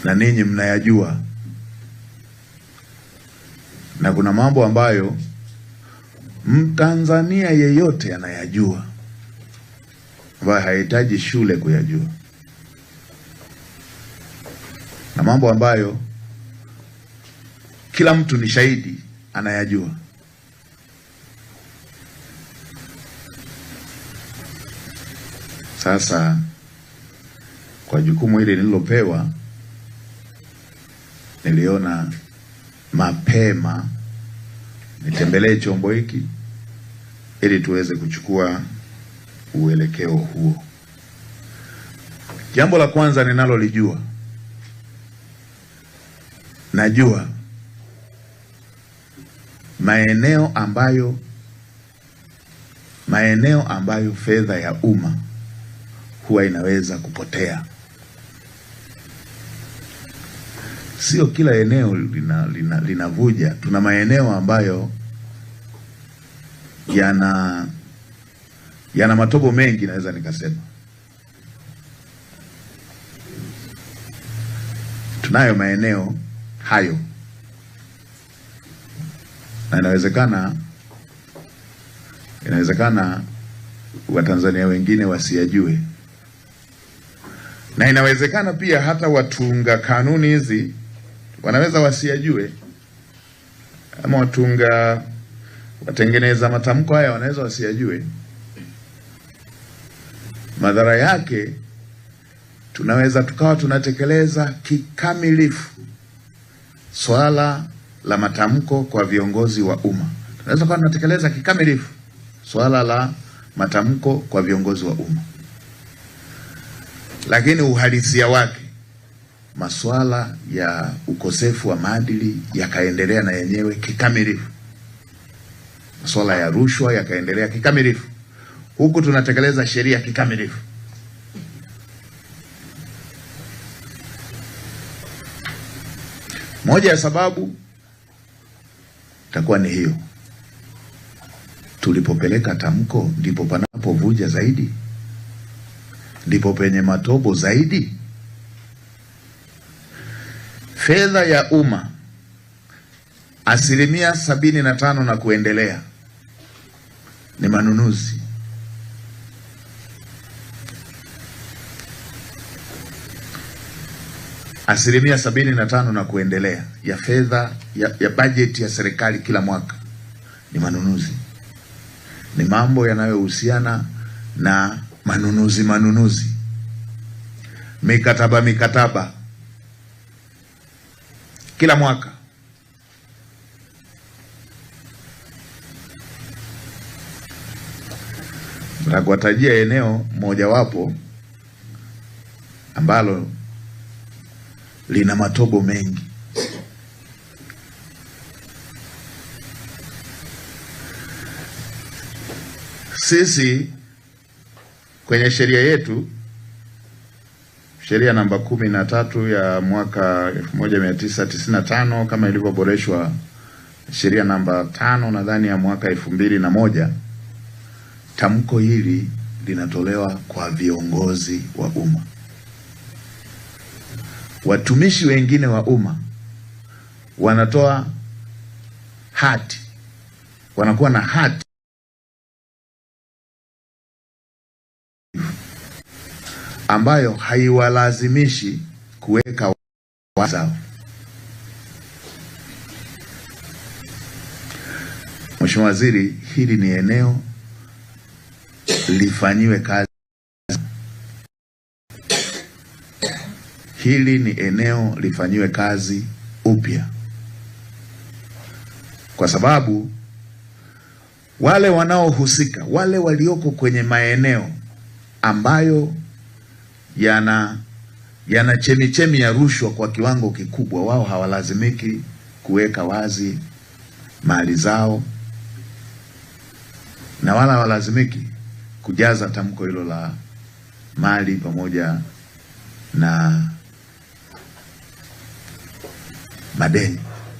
na ninyi mnayajua, na kuna mambo ambayo Mtanzania yeyote anayajua ambayo hahitaji shule kuyajua, na mambo ambayo kila mtu ni shahidi anayajua. Sasa kwa jukumu hili nililopewa, niliona mapema nitembelee chombo hiki ili tuweze kuchukua uelekeo huo. Jambo la kwanza ninalolijua, najua maeneo ambayo fedha ya umma huwa inaweza kupotea. Sio kila eneo linavuja. Tuna maeneo ambayo yana matobo mengi, naweza nikasema. Tunayo maeneo hayo, na inawezekana Watanzania wengine wasiyajue, na inawezekana pia hata watunga kanuni hizi wanaweza wasiyajue, ama watengeneza matamko haya wanaweza wasiyajue. Madhara yake, tunaweza tukawa tunatekeleza kikamilifu swala la matamko kwa viongozi wa umma. Tunaweza kuwa tunatekeleza kikamilifu swala la matamko kwa viongozi wa umma, lakini uhalisia wake, masuala ya ukosefu wa maadili yakaendelea na yenyewe kikamilifu, masuala ya rushwa yakaendelea kikamilifu, huku tunatekeleza sheria kikamilifu. Moja ya sababu itakuwa ni hiyo. Tulipopeleka tamko ndipo panapovuja zaidi, ndipo penye matobo zaidi. Fedha ya umma 75% na kuendelea ni manunuzi. Asilimia 75 na kuendelea ya fedha ya bajeti ya serikali kila mwaka ni manunuzi. Ni mambo yanayohusiana na manunuzi, mikataba kila mwaka. Nitakutajia eneo mojawapo ambalo lina matobo mengi. Sisi kwenye sheria yetu, sheria namba 13 ya mwaka 1995 kama ilivyoboreshwa sheria namba 5 nadhani ya mwaka 2001, tamko hili linatolewa kwa viongozi wa umma. Watumishi wengine wa umma wanatoa hati, wanakuwa na hati ambayo haiwalazimishi kuweka wazao. Mheshimiwa Waziri, hili ni eneo lifanyiwe kazi. Hili ni eneo lifanyiwe kazi upya, kwa sababu wale wanaohusika, wale walioko kwenye maeneo ambayo yana chemichemi ya rushwa kwa kiwango kikubwa, wao hawalazimiki kuweka wazi mali zao, na wala hawalazimiki kujaza tamko hilo la mali pamoja na madeni.